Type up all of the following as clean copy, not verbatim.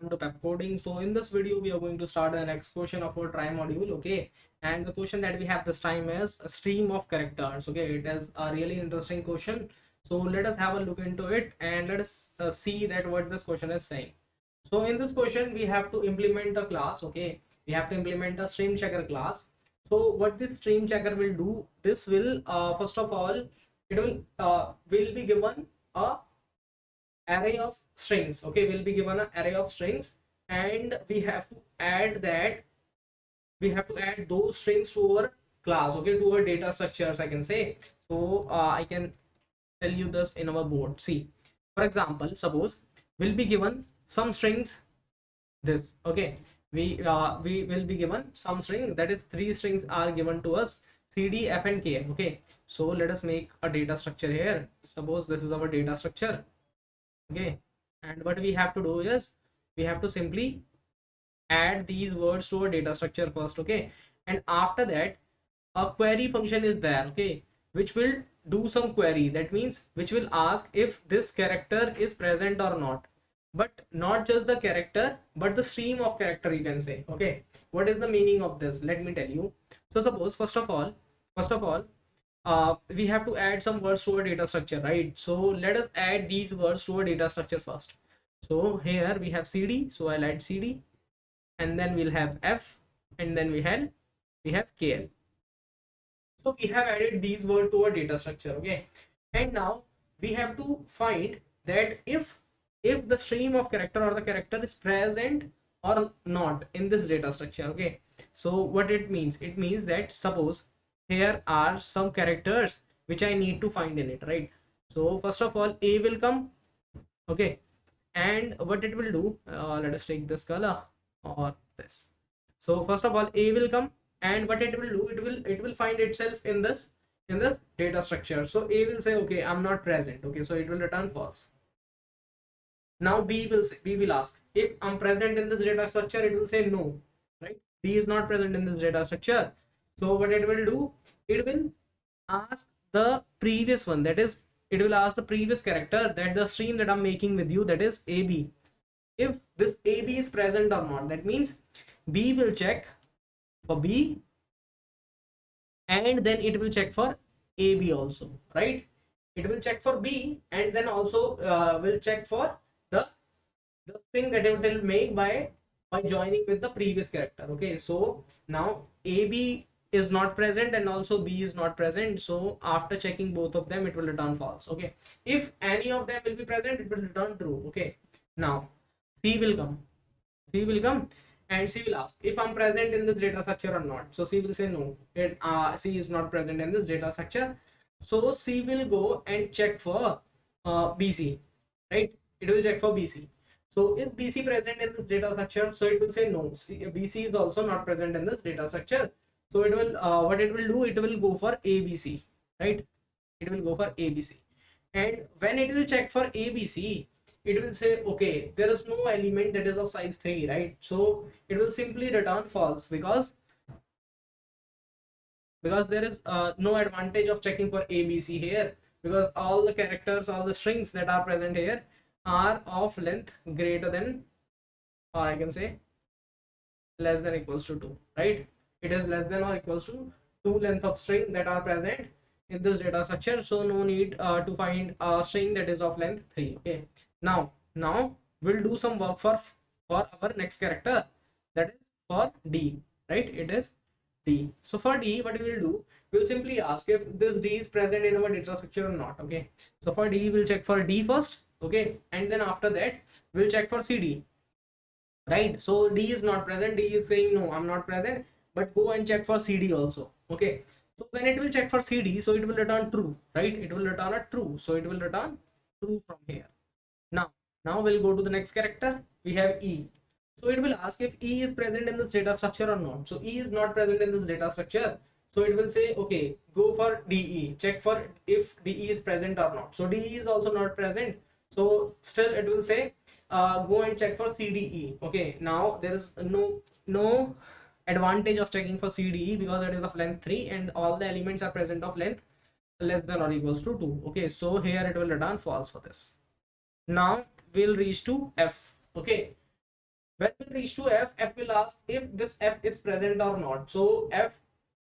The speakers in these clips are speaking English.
welcome to Pepcoding. So in this video we are going to start the next question of our try module. Okay, and the question that we have this time is a stream of characters. Okay, it is a really interesting question, so let us have a look into it and let us see that what this question is saying. So in this question we have to implement a class. Okay, we have to implement a StreamChecker class. So what this StreamChecker will do, this will first of all it will be given a array of strings. Okay, we'll be given an array of strings, and we have to add those strings to our class. Okay, to our data structures, I can say. So I can tell you this in our board. See, for example, suppose we'll be given some strings, this. Okay, we will be given some string, that is 3 strings are given to us, cd, f and k. Okay, so let us make a data structure here. Suppose this is our data structure. Okay, and what we have to do is we have to simply add these words to our data structure first. Okay, and after that a query function is there. Okay, which will do some query, that means which will ask if this character is present or not, but not just the character but the stream of character, you can say. Okay, what is the meaning of this? Let me tell you. So suppose first of all we have to add some words to our data structure, right? So let us add these words to our data structure first. So here we have cd, so I'll add cd, and then we'll have f, and then we have kl. So we have added these words to our data structure. Okay, and now we have to find that if the stream of character or the character is present or not in this data structure. Okay, so what it means, it means that suppose here are some characters which I need to find in it, right? So first of all a will come. Okay, and what it will do, let us take this color or this. So first of all a will come, and what it will do, it will find itself in this data structure. So a will say, okay, I'm not present. Okay, so it will return false. Now b will ask if I'm present in this data structure, it will say no, right? B is not present in this data structure. So what it will do, it will ask the previous one, that is it will ask the previous character, that the stream that I'm making with you, that is AB, if this AB is present or not. That means B will check for B, and then it will check for AB also, right? It will check for B, and then also will check for the string that it will make by joining with the previous character. Okay, so now AB is not present and also B is not present, so after checking both of them, it will return false. Okay, if any of them will be present, it will return true. Okay, now C will come and C will ask if I'm present in this data structure or not. So C will say no, C is not present in this data structure. So C will go and check for BC, right? It will check for BC. So is BC present in this data structure? So it will say no, BC is also not present in this data structure. So it will what it will do, it will go for ABC, right? It will go for ABC, and when it will check for ABC, it will say, okay, there is no element that is of size 3, right? So it will simply return false, because there is no advantage of checking for ABC here, because all the characters, all the strings that are present here are of length greater than, or I can say less than equals to 2, right? It is less than or equals to 2 length of string that are present in this data structure, so no need to find a string that is of length 3. Okay, now we'll do some work for our next character, that is for D, right? It is D. So for D, what we will do, we'll simply ask if this D is present in our data structure or not. Okay, so for D we'll check for D first. Okay, and then after that we'll check for CD, right? So D is not present, D is saying no, I'm not present, but go and check for CD also. Okay, so when it will check for CD, so it will return true, right? It will return a true, so it will return true from here. Now we'll go to the next character. We have E. So it will ask if E is present in this data structure or not. So E is not present in this data structure, so it will say, okay, go for DE, check for if DE is present or not. So DE is also not present, so still it will say go and check for CDE. Okay, now there is no advantage of checking for CDE, because it is of length 3 and all the elements are present of length less than or equals to 2. Okay, so here it will return false for this. Now we'll reach to F. Okay, When we reach to f will ask if this f is present or not. So f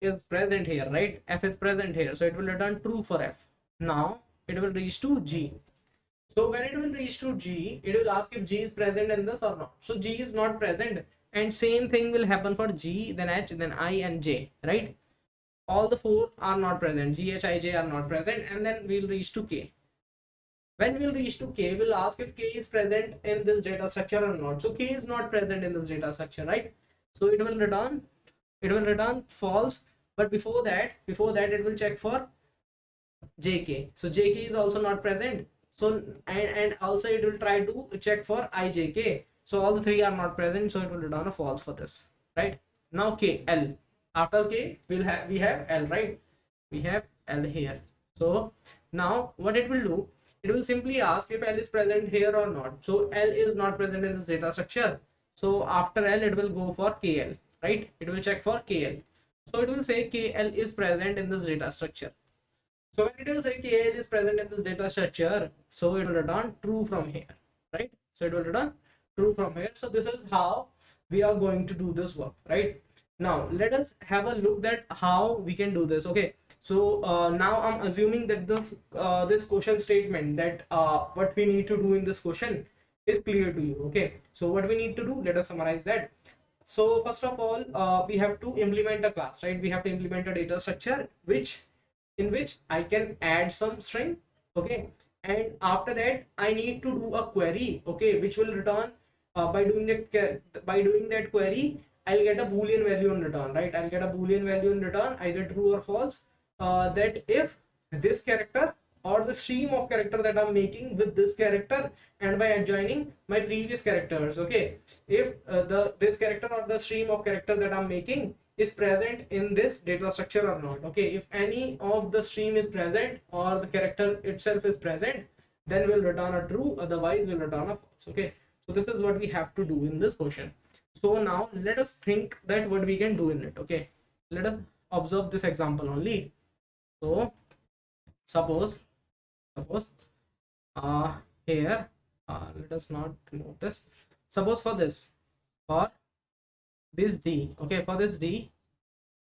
is present here, right? F is present here, so it will return true for f. Now it will reach to g. So when it will reach to g, it will ask if g is present in this or not. So g is not present, and same thing will happen for g, then h, then I and j, right? All the four are not present. G, h, I, j are not present, and then we'll reach to k. When we'll reach to k, we'll ask if k is present in this data structure or not. So k is not present in this data structure, right? So it will return false. But before that it will check for jk. So jk is also not present. So and also it will try to check for ijk. So all the three are not present, so it will return a false for this, right? Now k, l. After k we have l, right? We have l here. So now what it will do, it will simply ask if l is present here or not. So l is not present in this data structure, so after l it will go for kl, right? It will check for kl. So it will say kl is present in this data structure. So when it will say kl is present in this data structure, so it will return true from here, right? So it will return true from here. So this is how we are going to do this work, right? Now let us have a look at how we can do this. Okay, so now I'm assuming that this question statement, that what we need to do in this question is clear to you. Okay, so what we need to do, let us summarize that. So first of all, we have to implement a class, right? We have to implement a data structure in which I can add some string, okay, and after that I need to do a query, okay, which will return by doing that query, I'll get a boolean value in return, right? I'll get a boolean value in return, either true or false, that if this character or the stream of character that I'm making with this character and by adjoining my previous characters, okay, if this character or the stream of character that I'm making is present in this data structure or not. Okay, if any of the stream is present or the character itself is present, then we'll return a true, otherwise we'll return a false. Okay, so this is what we have to do in this question. So now let us think that what we can do in it. Okay, let us observe this example only. So suppose here let us not remove this. Suppose for this d, okay, for this d,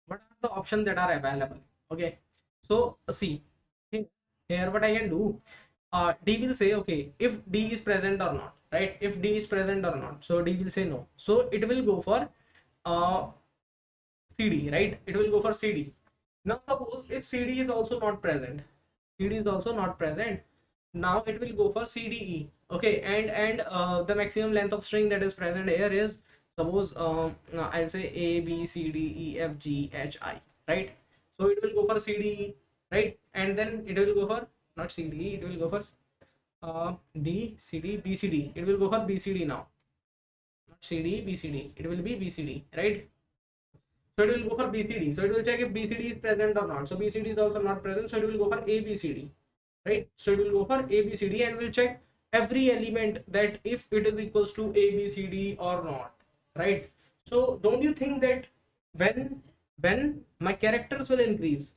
what are the options that are available? Okay, so see here what I can do, d will say, okay, if d is present or not, right? If d is present or not, so d will say no, so it will go for cd, right? It will go for cd. Now suppose if cd is also not present, now it will go for cde. Okay, and the maximum length of string that is present here is, suppose I'll say a b c d e f g h I, right? So it will go for cde, right? And then it will go for not cde, it will go for d cd b c d, it will go for bcd now, not cd bcd, it will be bcd, right? So it will go for bcd, so it will check if bcd is present or not. So bcd is also not present, so it will go for abcd, right? So it will go for abcd and will check every element that if it is equals to abcd or not, right? So don't you think that when my characters will increase,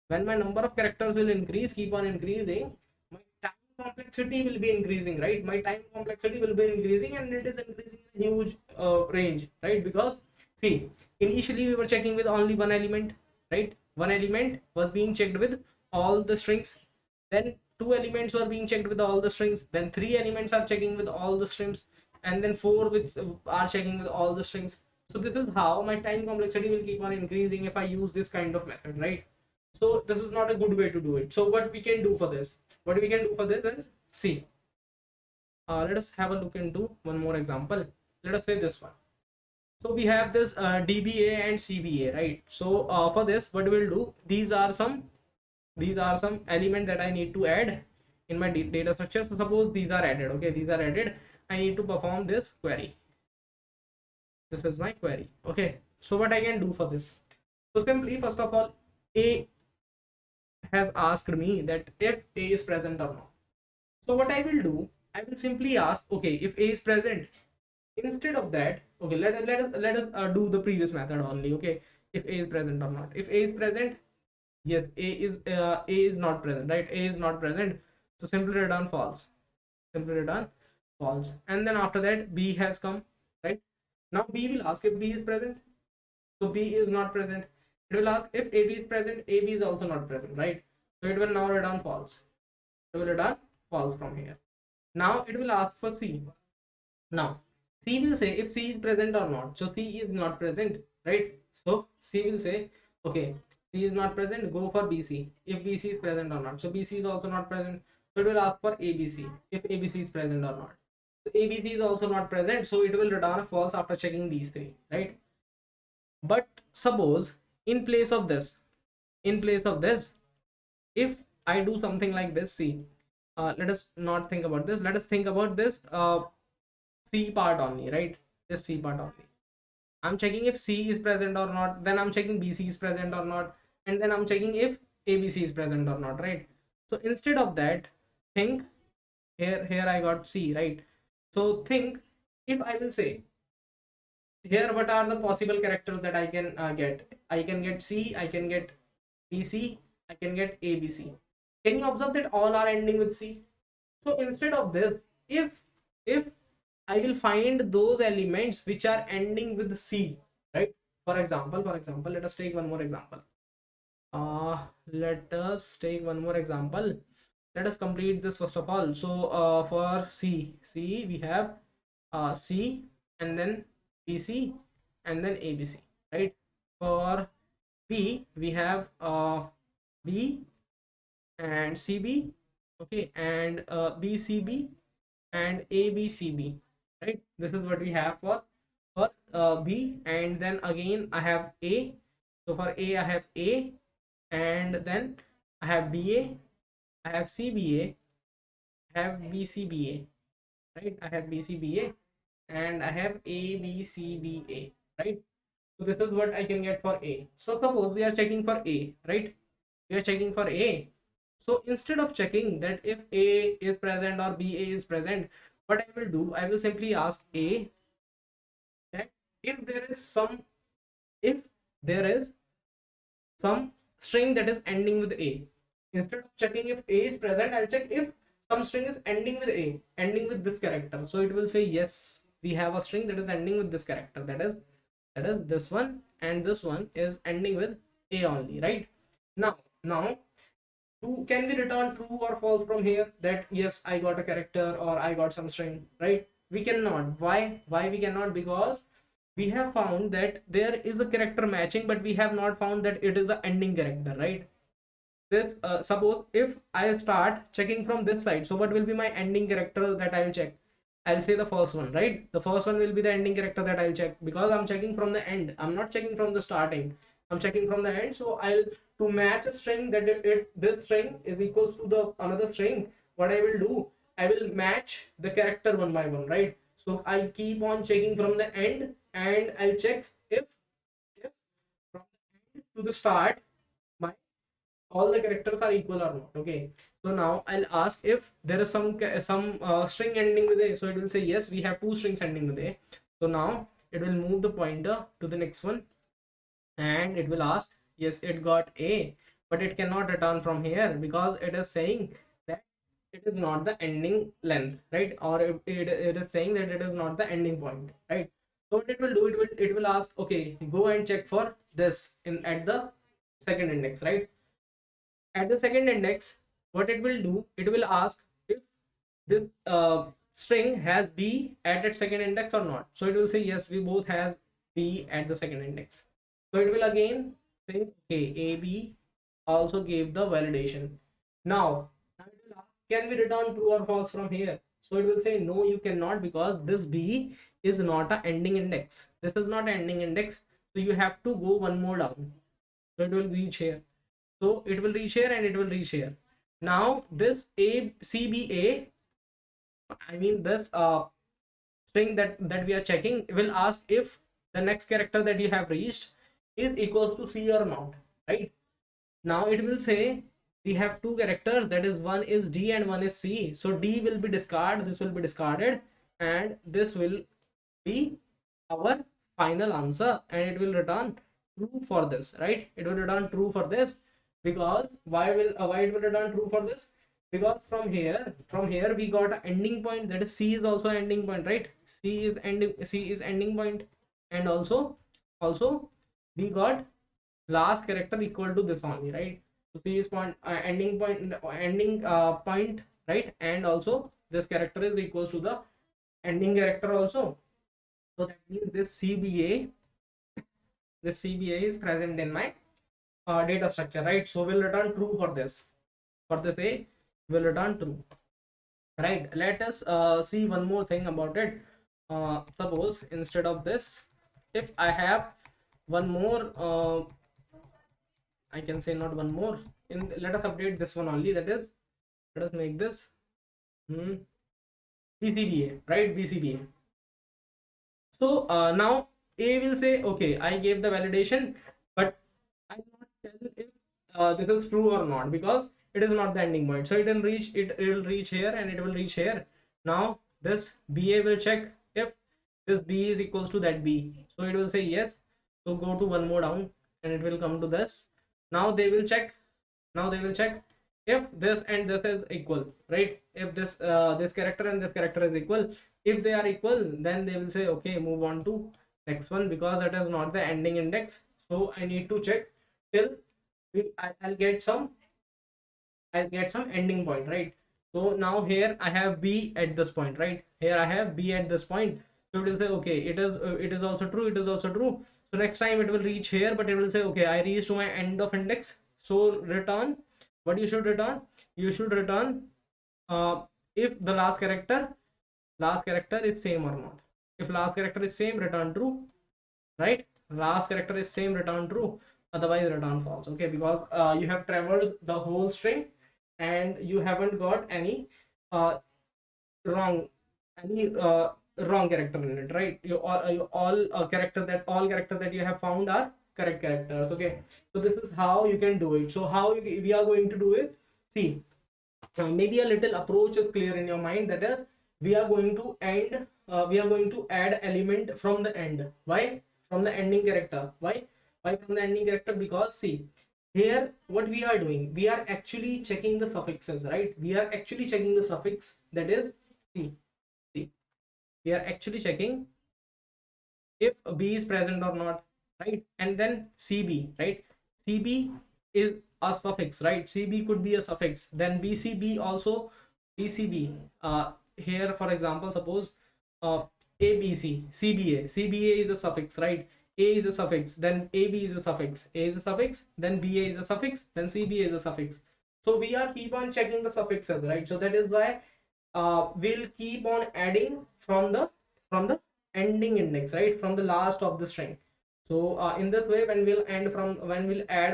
when my number of characters will increase, keep on increasing, my time complexity will be increasing, right? My time complexity will be increasing, and it is increasing in a huge range, right? Because see, initially we were checking with only one element, right? One element was being checked with all the strings, then two elements were being checked with all the strings, then three elements are checking with all the strings, and then four which are checking with all the strings. So this is how my time complexity will keep on increasing if I use this kind of method, right? So this is not a good way to do it. So what we can do for this, is see, let us have a look into one more example. Let us say this one. So we have this dba and cba, right? So for this, what we'll do, these are some element that I need to add in my data structure. So suppose these are added, okay, these are added, I need to perform this query. This is my query. Okay, so what I can do for this, so simply first of all, a has asked me that if a is present or not. So what I will do, I will simply ask, okay, if a is present. Instead of that, okay, let us do the previous method only. Okay, if a is present or not. If a is present, yes, a is not present, right? A is not present, so simply return false, and then after that b has come, right? Now B will ask if B is present. So B is not present. It will ask if AB is present. AB is also not present, right? So it will now return false. It will return false from here. Now it will ask for C. Now C will say if C is present or not. So C is not present, right? So C will say, okay, C is not present, go for BC if BC is present or not. So BC is also not present. So it will ask for ABC if ABC is present or not. So ABC is also not present, so it will return a false after checking these three, right? But suppose in place of this, if I do something like this, see, let us not think about this, let us think about this C part only, right? This C part only. I'm checking if C is present or not, then I'm checking BC is present or not, and then I'm checking if ABC is present or not, right? So instead of that, think here I got C, right? So think if I will say here, what are the possible characters that I can get? I can get C, I can get BC, I can get ABC. Can you observe that all are ending with C? So instead of this, if I will find those elements which are ending with C, right? For example, let us take one more example. Let us take one more example. Let us complete this first of all. So for C we have C and then BC and then ABC, right? For B we have B and CB, okay, and BCB and ABCB, right? This is what we have for B, and then again I have A. So for A I have A, and then I have BA, I have CBA, I have BCBA, right? I have BCBA and I have ABCBA, right? So this is what I can get for A. So suppose we are checking for A, right? We are checking for A. So instead of checking that if A is present or BA is present, what I will do, I will simply ask A that if there is some string that is ending with A. Instead of checking if A is present, I'll check if some string is ending with A, ending with this character. So it will say yes, we have a string that is ending with this character, that is this one, and this one is ending with A only, right? Now can we return true or false from here, that yes, I got a character or I got some string, right? We cannot. Why we cannot? Because we have found that there is a character matching, but we have not found that it is a ending character, right? This suppose if I start checking from this side, so what will be my ending character that I'll check? I'll say the first one, right? The first one will be the ending character that I'll check, because I'm checking from the end, I'm not checking from the starting, I'm checking from the end. So I'll, to match a string that this string is equals to the another string, what I will do, I will match the character one by one, right? So I'll keep on checking from the end, and I'll check if from the end to the start my all the characters are equal or not. Okay, so now I'll ask if there is some string ending with A. So it will say yes, we have two strings ending with A. So now it will move the pointer to the next one, and it will ask yes, it got A, but it cannot return from here because it is saying that it is not the ending length, right? Or it is saying that it is not the ending point, right? So what it will do, it will ask, okay, go and check for this at the second index, right? At the second index, what it will do, it will ask if this string has B at its second index or not. So it will say yes, we both has B at the second index. So it will again say okay, AB also gave the validation. Now it will ask, can we return true or false from here? So it will say no, you cannot, because this B is not an ending index. This is not an ending index, so you have to go one more down. So it will reach here. So it will reach here and it will reach here. Now this ACBA, I mean this string that we are checking, will ask if the next character that you have reached is equals to C or not, right? Now it will say we have two characters, that is one is D and one is C. So D will be discarded, this will be discarded, and this will be our final answer, and it will return true for this, right? It will return true for this, because why it will return true for this? Because from here we got an ending point, that is C is also an ending point, right? C is ending point. and also we got last character equal to this only, right? So c is point ending point, right? And also this character is equals to the ending character also. So that means this CBA is present in my data structure, right? So we'll return true for this. For this A will return true, right? Let us see one more thing about it. Suppose instead of this, if I have one more, I can say not one more. Let us update this one only. That is, let us make this BCBA, right? BCBA. So now A will say, okay, I gave the validation, but I will not tell if this is true or not, because it is not the ending point. So it will reach here and it will reach here. Now this BA will check if this B is equals to that B. So it will say yes. So go to one more down and it will come to this. Now they will check. Now they will check if this and this is equal, right? If this character and this character is equal, if they are equal, then they will say okay, move on to next one, because that is not the ending index. So I need to check till I'll get some ending point, right? So now here I have B at this point, right? Here I have B at this point. So it will say okay, it is also true, it is also true. So next time it will reach here, but it will say okay, I reached to my end of index. So return what you should return. You should return if the last character is same or not. If last character is same, return true, right? Last character is same, return true, otherwise return false. Okay, because you have traversed the whole string and you haven't got any wrong wrong character in it, right? All character that you have found are correct characters. Okay, so this is how you can do it. So how we are going to do it? See, maybe a little approach is clear in your mind. That is, we are going to add element from the end. Why? From the ending character. Why from the ending character? Because see, here what we are doing, we are actually checking the suffixes, right? We are actually checking the suffix. That is, see, we are actually checking if B is present or not, right? And then CB, right? CB is a suffix, right? CB could be a suffix. Then BCB also, BCB. Here, for example, suppose ABC, CBA is a suffix, right? A is a suffix, then AB is a suffix, A is a suffix, then BA is a suffix, then CBA is a suffix. So we are keep on checking the suffixes, right? So that is why we'll keep on adding from the ending index, right? From the last of the string. So in this way, when we'll add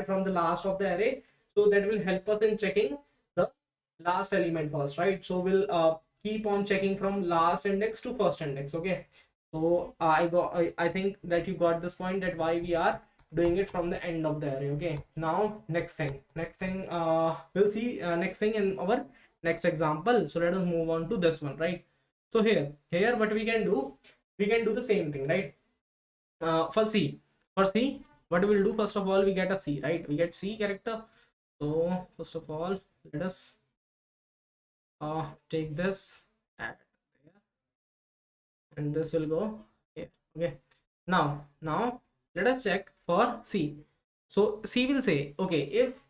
from the last of the array, so that will help us in checking the last element first, right? So we'll keep on checking from last index to first index. Okay, so I think that you got this point, that why we are doing it from the end of the array. Okay, now next thing we'll see next thing in our next example. So let us move on to this one, right? So here what we can do the same thing, right? For C, what we'll do, first of all, we get a C, right? We get C character. So first of all, let us take this and this will go here. Okay, now let us check for C. So C will say okay, if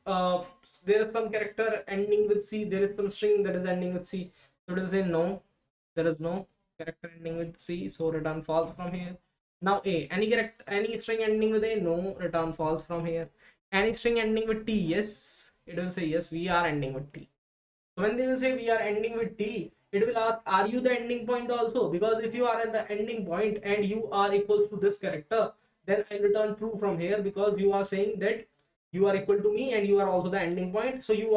there is some character ending with C, there is some string that is ending with C, so it will say no, there is no character ending with C, so return false from here. Now A, any string ending with A, no, return false from here. Any string ending with T, yes, it will say yes, we are ending with T. So when they will say we are ending with T, it will ask, are you the ending point also? Because if you are at the ending point and you are equals to this character, then I return true from here, because you are saying that you are equal to me and you are also the ending point. So you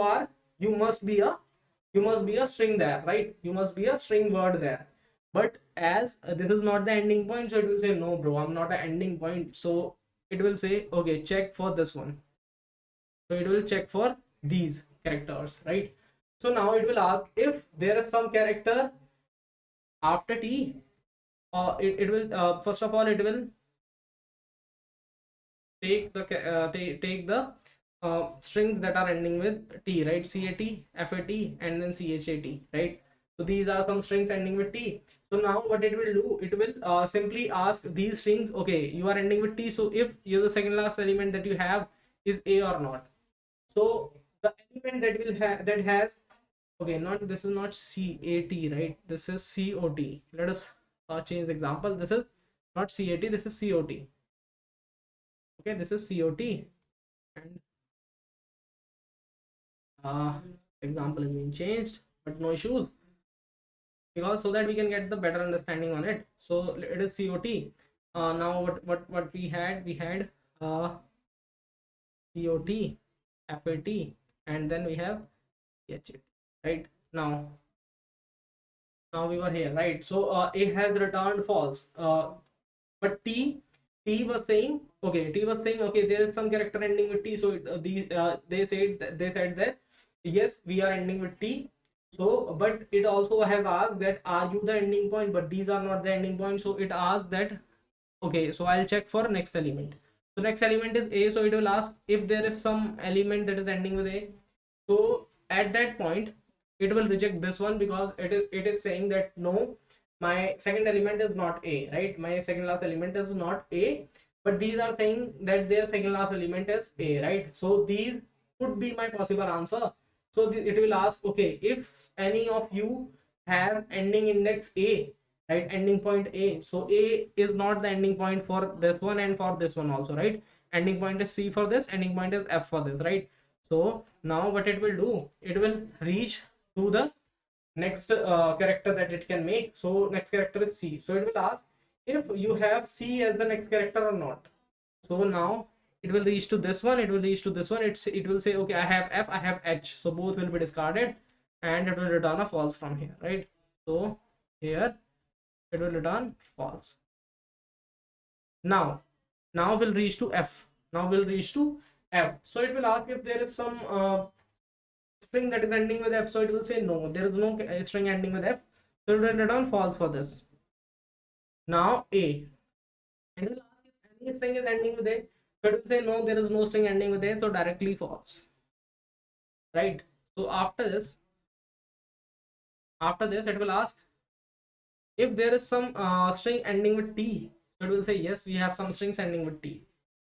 must be a string there, right? You must be a string word there. But as this is not the ending point, so it will say no bro, I'm not an ending point. So it will say okay, check for this one. So it will check for these characters, right? So now it will ask if there is some character after T. It will first of all it will take the strings that are ending with T, right? CAT, FAT, and then CHAT, right? So these are some strings ending with T. So now what it will do, it will simply ask these strings, okay, you are ending with T, so if you're the second last element that you have is A or not. So the element that will have that has, okay, not, this is not CAT, right? This is COT. Let us change the example. This is not CAT, this is COT. Okay, this is COT, and uh, example is being changed, but no issues, because so that we can get the better understanding on it. So it is COT. Now what we had COT, FAT, and then we have HAT, right? Now we were here, right? So A has returned false, but T was saying, okay, T was saying, okay, there is some character ending with T, so they said that yes, we are ending with T. So but it also has asked that are you the ending point, but these are not the ending point. So it asked that, okay, so I'll check for next element. So next element is A, so it will ask if there is some element that is ending with A. So at that point it will reject this one, because it is saying that no, my second element is not A, right? My second last element is not A, but these are saying that their second last element is A, right? So these could be my possible answer. So it will ask, okay, if any of you has ending index A, right, ending point A, so A is not the ending point for this one and for this one also, right? Ending point is C for this, ending point is F for this, right? So now what it will do, it will reach to the next character that it can make. So next character is C, so it will ask if you have C as the next character or not. So now it will reach to this one, it will reach to this one, it will say, okay, I have F, I have H, so both will be discarded, and it will return a false from here, right? So here it will return false. Now we'll reach to F. So it will ask if there is some string that is ending with F. So it will say no, there is no string ending with F, so it will return false for this. Now A, and it will ask if any string is ending with A, so it will say no, there is no string ending with A, so directly false, right? So after this it will ask if there is some string ending with T, so it will say yes, we have some strings ending with T.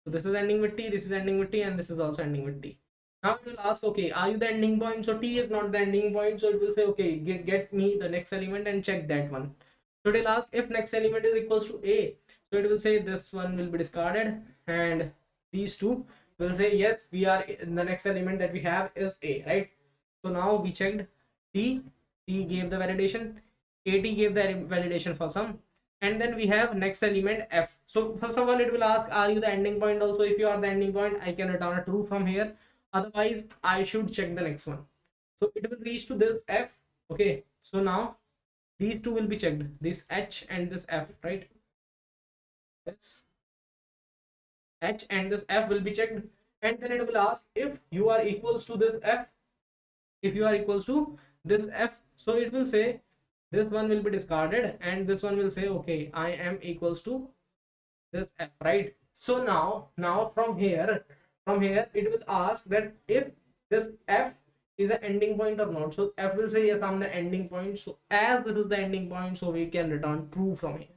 So this is ending with T, this is ending with T, and this is also ending with T. Now it will ask, okay, are you the ending point? So T is not the ending point, so it will say, okay, get me the next element and check that one. So it will ask if next element is equals to A, so it will say this one will be discarded, and these two will say yes, we are, the next element that we have is A, right? So now we checked T gave the validation, AT gave the validation for some, and then we have next element F. So first of all it will ask, are you the ending point? Also, if you are the ending point, I can return a true from here, otherwise I should check the next one. So it will reach to this F. Okay, so now these two will be checked, this H and this F, right? This H and this F will be checked, and then it will ask if you are equals to this F, if you are equals to this F, so it will say this one will be discarded, and this one will say, okay, I am equals to this F, right? So now from here it will ask that if this F is an ending point or not. So F will say yes, I'm the ending point, so as this is the ending point, so we can return true from here.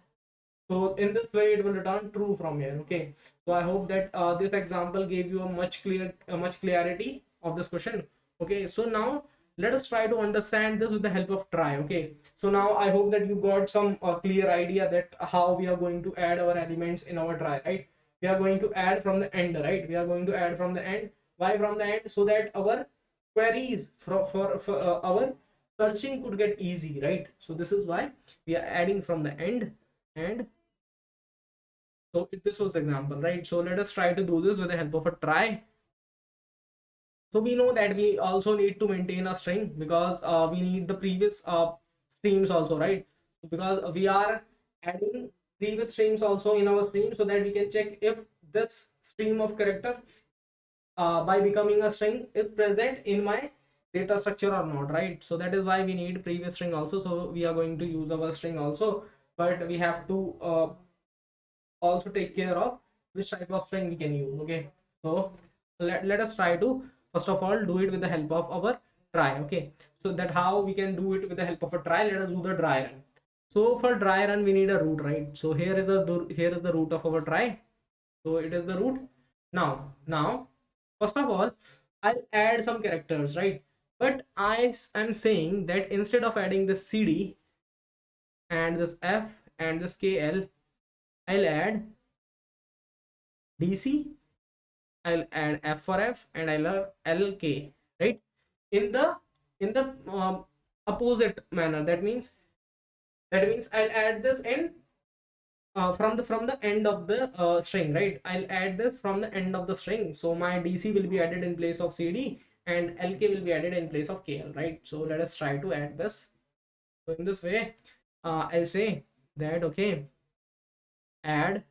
So in this way it will return true from here. Okay, so I hope that this example gave you a much clarity of this question. Okay, so now let us try to understand this with the help of try. Okay, so now I hope that you got some clear idea that how we are going to add our elements in our try, right? We are going to add from the end, right? We are going to add from the end. Why from the end? So that our queries for our searching could get easy, right? So this is why we are adding from the end. And so this was example, right? So let us try to do this with the help of a try. So we know that we also need to maintain a string, because we need the previous streams also, right? Because we are adding previous streams also in our stream, so that we can check if this stream of character by becoming a string is present in my data structure or not, right? So that is why we need previous string also. So we are going to use our string also, but we have to also take care of which type of string we can use. Okay, so let us try to first of all do it with the help of our try. Okay, so that how we can do it with the help of a try. Let us do the dry run. So for dry run we need a root, right? So here is the root of our try. So it is the root. Now first of all, I'll add some characters, right? But I am saying that instead of adding this cd and this f and this kl, I'll add dc, I'll add f for f, and I'll add lk, right? In the opposite manner. That means I'll add this in from the end of the string, right? I'll add this from the end of the string. So my dc will be added in place of cd and lk will be added in place of kl, right? So let us try to add this. So in this way, I'll say that, okay, add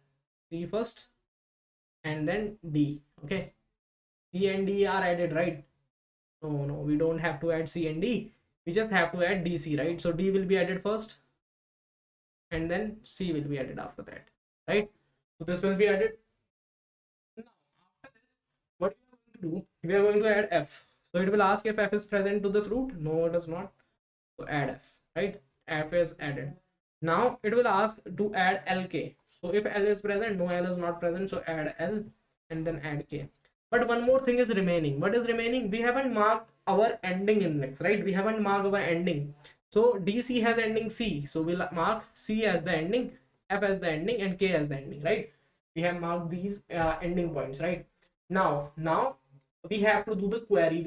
c first and then d. Okay, c and d are added, right? No, we don't have to add c and d, we just have to add dc, right? So d will be added first and then c will be added after that, right? So this will be added. Now after this, what we are going to do, we are going to add f. So it will ask if f is present to this root. No, it is not. So add f, right? F is added. Now it will ask to add lk. So if l is present, no, l is not present, so add l and then add k. But one more thing is remaining. What is remaining? We haven't marked our ending index, right? We haven't marked our ending. So dc has ending c, so we'll mark c as the ending, f as the ending, and k as the ending, right? We have marked these ending points, right? Now we have to do the query.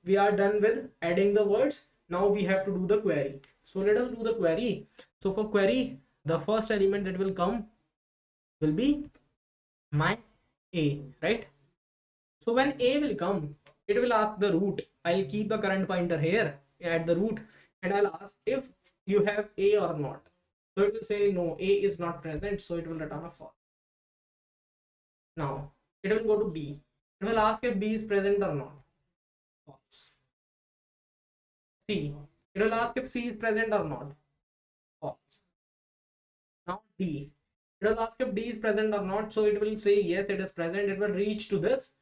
We are done with adding the words. Now we have to do the query. So let us do the query. So for query, the first element that will come will be my a, right? So when a will come, it will ask the root. I'll keep the current pointer here at the root, and I'll ask if you have a or not. So it will say no, a is not present, so it will return a false. Now it will go to b. It will ask if b is present or not. False. C. It will ask if c is present or not. False. Now d. It will ask if d is present or not. So it will say yes, it is present. It will reach to this.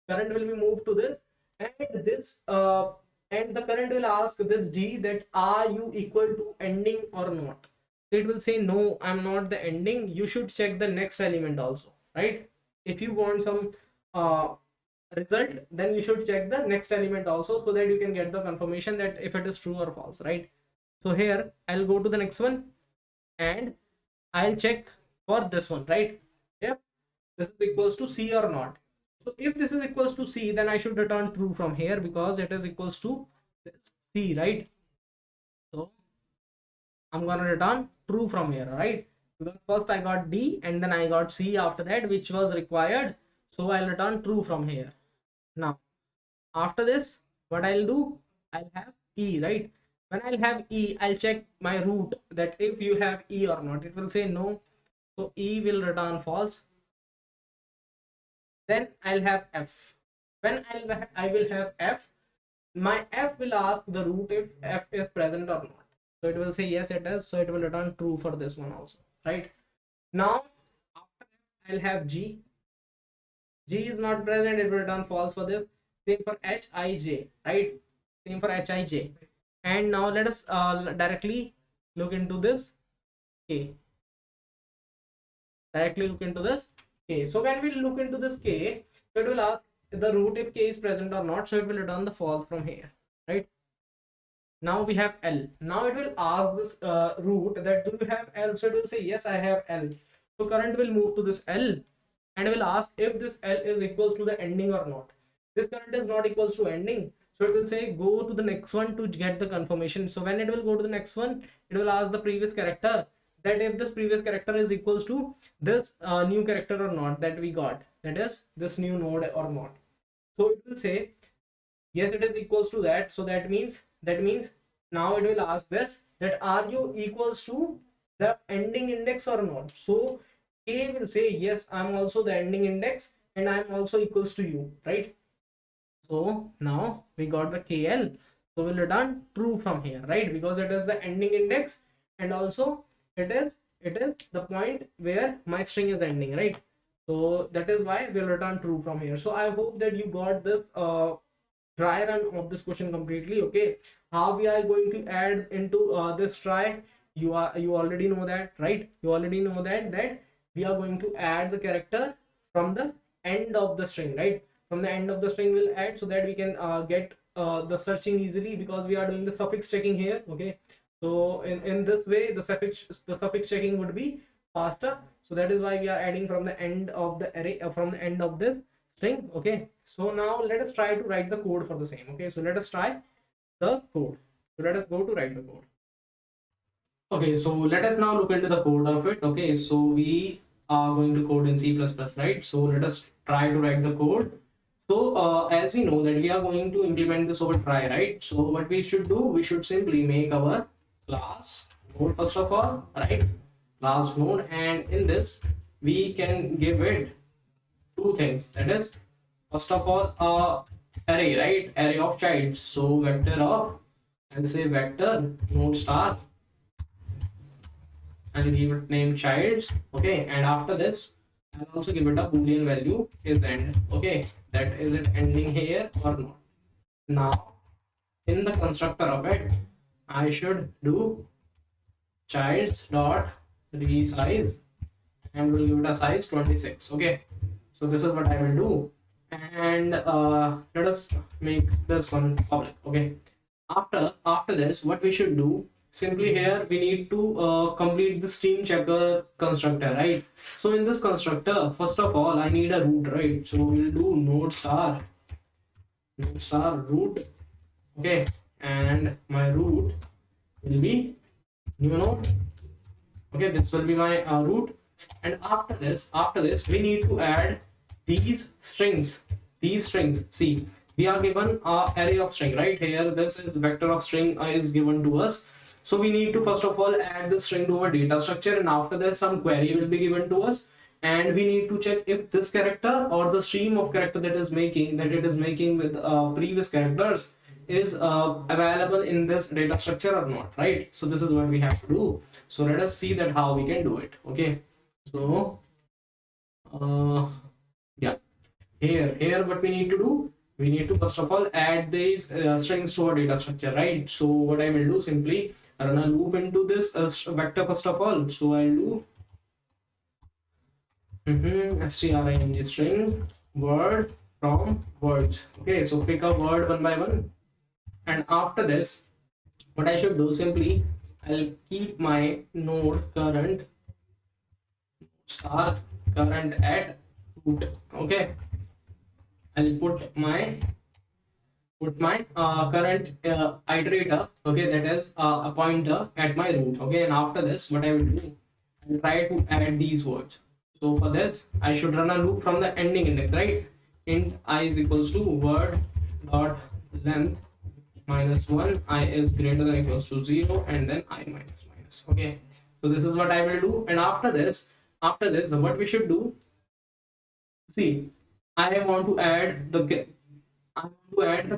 Current will be moved to this, and this and the current will ask this d that are you equal to ending or not. So it will say no, I'm not the ending. You should check the next element also, right? If you want some result, then you should check the next element also, so that you can get the confirmation that if it is true or false, right? So here I'll go to the next one and I'll check for this one, right? Yep, this is equals to c or not. So if this is equals to c, then I should return true from here because it is equals to this c, right? So I'm gonna return true from here, right? Because first I got d and then I got c after that, which was required. So I'll return true from here. Now after this, what I'll do, I'll have e, right? When I'll have e, I'll check my root that if you have e or not. It will say no, so e will return false. Then I'll have f. When I will have f, my f will ask the root if f is present or not. So it will say yes, it is, so it will return true for this one also, right? Now after I'll have g. G is not present, it will return false for this. Same for hij, right? Same for hij. And now let us directly look into this k. Directly look into this k. So when we look into this k, it will ask the root if k is present or not. So it will return the false from here, right? Now we have L. Now it will ask this root that do you have L? So it will say yes, I have L. So current will move to this L and will ask if this L is equals to the ending or not. This current is not equals to ending. So it will say go to the next one to get the confirmation. So when it will go to the next one, it will ask the previous character that if this previous character is equals to this new character or not that we got, that is this new node or not. So it will say yes, it is equals to that. So that means now it will ask this that are you equals to the ending index or not. So k will say yes, I'm also the ending index and I'm also equals to you, right? So now we got the kl, so we'll return true from here, right? Because it is the ending index and also it is the point where my string is ending, right? So that is why we'll return true from here. So I hope that you got this try run of this question completely. Okay, how we are going to add into this try? You already know that, right? You already know that we are going to add the character from the end of the string, right? From the end of the string we'll add, so that we can get the searching easily, because we are doing the suffix checking here. Okay, so in this way the suffix checking would be faster. So that is why we are adding from the end of the array, from the end of this string. Okay, so now let us try to write the code for the same. Okay, so let us try the code. So let us go to write the code. Okay, so let us now look into the code of it. Okay, so we are going to code in C++, right? So let us try to write the code. So as we know that we are going to implement this over try, right? So what we should do, we should simply make our class node first of all, right? Class node, and in this we can give it two things. That is, first of all, array, right? Array of childs. So vector of, and say vector node star, and give it name childs. Okay, and after this I'll also give it a boolean value is end. Okay, that is it ending here or not. Now in the constructor of it I should do childs dot resize, and we'll give it a size 26. Okay, so this is what I will do, and let us make this one public. Okay, after this what we should do, simply here we need to complete the StreamChecker constructor, right? So in this constructor, first of all I need a root, right? So we'll do node star root. Okay, and my root will be new node. Okay, this will be my root, and after this we need to add these strings. See, we are given a array of string, right? Here this is vector of string is given to us. So we need to first of all add the string to our data structure, and after that some query will be given to us, and we need to check if this character or the stream of character that it is making with previous characters is available in this data structure or not, right? So this is what we have to do. So let us see that how we can do it. Okay, so yeah, here what we need to do, we need to first of all add these strings to our data structure, right? So what I will do, simply run a loop into this vector first of all. So I'll do string string word from words. Okay, so pick a word one by one, and after this what I should do, simply I'll keep my node current star current at root. Okay, I'll put my current iterator, okay, that is a pointer at my root. Okay, and after this what I will do, I'll try to add these words. So for this I should run a loop from the ending index, right? Int I is equals to word dot length -1, I is greater than or equals to 0, and then I minus. Okay, so this is what I will do, and after this what we should do, see, I want to add the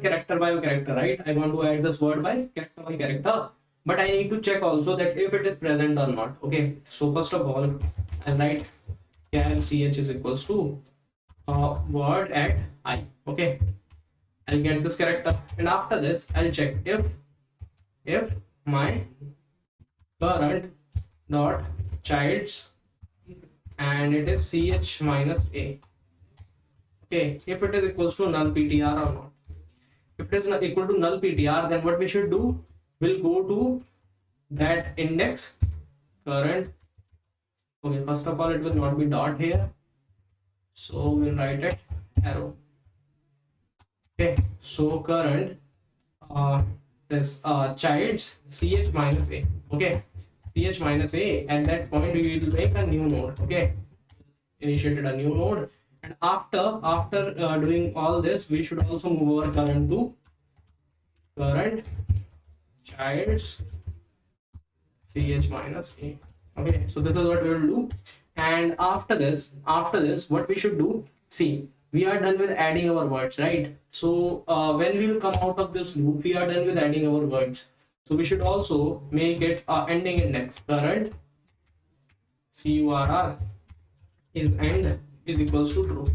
character by character, right? I want to add this word by character, but I need to check also that if it is present or not. Okay, so first of all I'll write char ch is equals to word at I. Okay, I'll get this character, and after this I'll check if my current dot childs, and it is ch minus a. Okay, if it is equals to null ptr or not. If it is not equal to null ptr, then what we should do, we'll go to that index current. Okay, first of all it will not be dot here, so we'll write it arrow. Okay, so current this child's ch minus a. Okay, ch minus a, at that point we will make a new node. Okay, initiated a new node, and after doing all this, we should also move our current to current child's ch minus a. Okay, so this is what we will do, and after this what we should do, see, we are done with adding our words, right? So when we will come out of this loop, we are done with adding our words, so we should also make it ending index. Current curr is end is equals to true.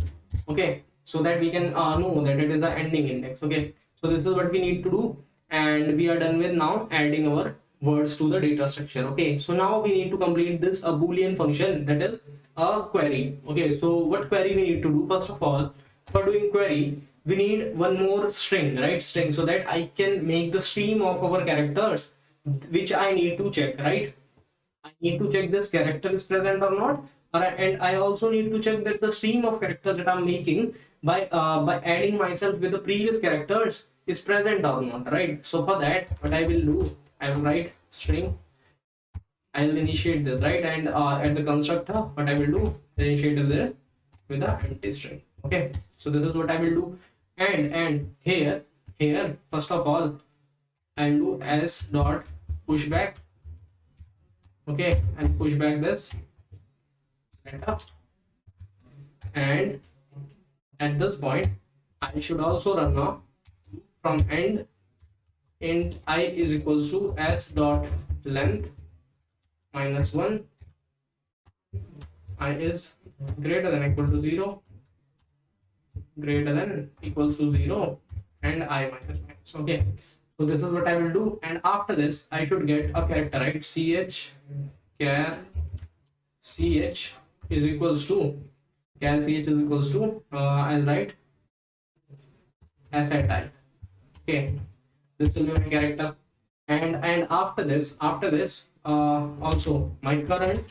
Okay, so that we can know that it is an ending index. Okay, So this is what we need to do, and we are done with now adding our words to the data structure. Okay, so now we need to complete this a boolean function, that is a query. Okay, so what query we need to do? First of all, for doing query, we need one more string, right? String, so that I can make the stream of our characters, which I need to check, right? I need to check this character is present or not, and I also need to check that the stream of character that I'm making by adding myself with the previous characters is present or not, right? So for that, what I will do, I will write string. I will initiate this, right? And at the constructor, what I will do, initiate there with the empty string. Okay, so this is what I will do, and here first of all, I will do s dot pushback. Okay, and push back this data, and at this point I should also run now from end int I is equals to s dot length -1, I is greater than equal to 0, greater than equals to 0, and I minus minus. Okay, so this is what I will do, and after this I should get a character, right? Char ch is equals to I'll write asset type. Okay, this will be my character, and after this also my current,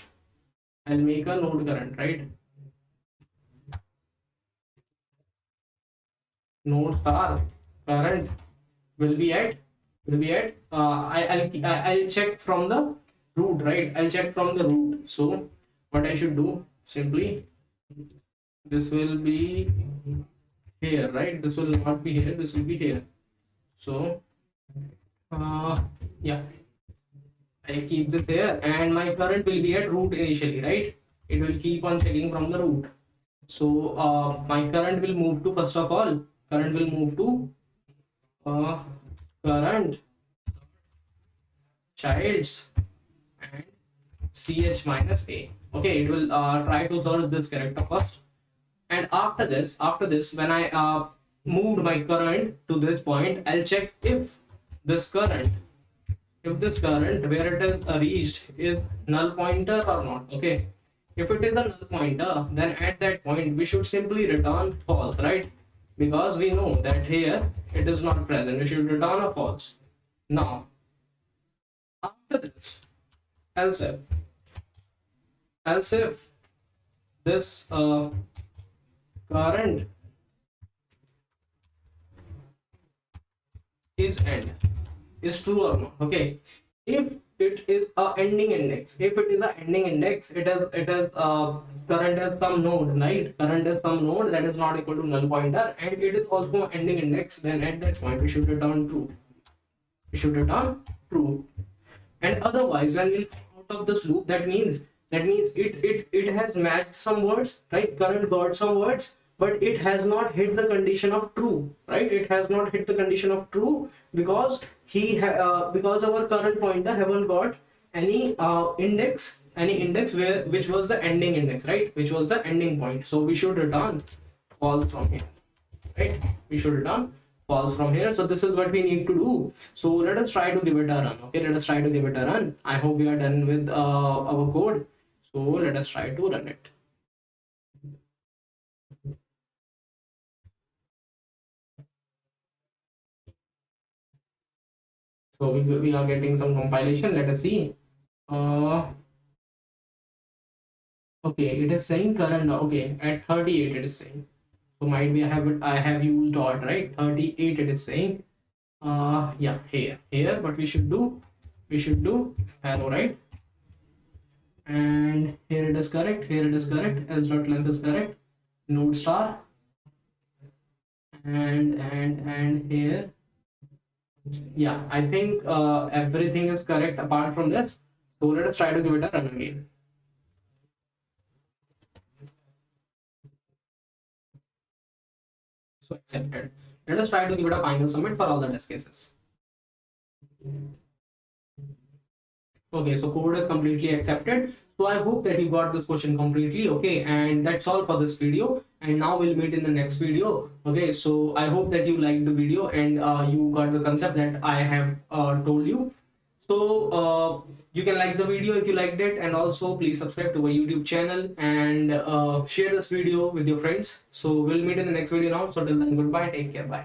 I'll make a node current, right? Node star current will be at I'll check from the root, right? I'll check from the root. So what I should do, simply this will be here, right? This will not be here, this will be here. So yeah, I keep this here, and my current will be at root initially, right? It will keep on checking from the root. So my current will move to, first of all, current will move to current childs and ch minus a. Okay, it will try to search this character first, and after this when I moved my current to this point, I'll check if this current where it is reached is null pointer or not. Okay, if it is a null pointer, then at that point we should simply return false, right? Because we know that here it is not present, we should return a false. Now after this, else if this current is end is true or not. Okay, if it is a ending index, it is current as some node, right? Current as some node that is not equal to null pointer, and it is also an ending index, then at that point we should return true. And otherwise, when we come out of this loop, that means it has matched some words, right? Current got some words, but it has not hit the condition of true, right? It has not hit the condition of true because because our current pointer haven't got any index which was the ending index, right? Which was the ending point. So we should return false from here, right? We should return false from here. So this is what we need to do. So let us try to give it a run. Okay, let us try to give it a run. I hope we are done with our code. So let us try to run it. So we are getting some compilation. Let us see. Okay, it is saying current. Okay, at 38 it is saying. So might be I have used dot, right? 38 it is saying. Yeah, here what we should do arrow, right? And here it is correct, s dot length is correct, node star, and here, yeah, I think everything is correct apart from this. So let us try to give it a run again. So accepted. Let us try to give it a final submit for all the test cases. Okay, so code is completely accepted. So I hope that you got this question completely. Okay, and that's all for this video. And now we'll meet in the next video. Okay, so I hope that you liked the video and you got the concept that I have told you. So you can like the video if you liked it, and also please subscribe to our YouTube channel and share this video with your friends. So we'll meet in the next video now. So till then, goodbye, take care, bye.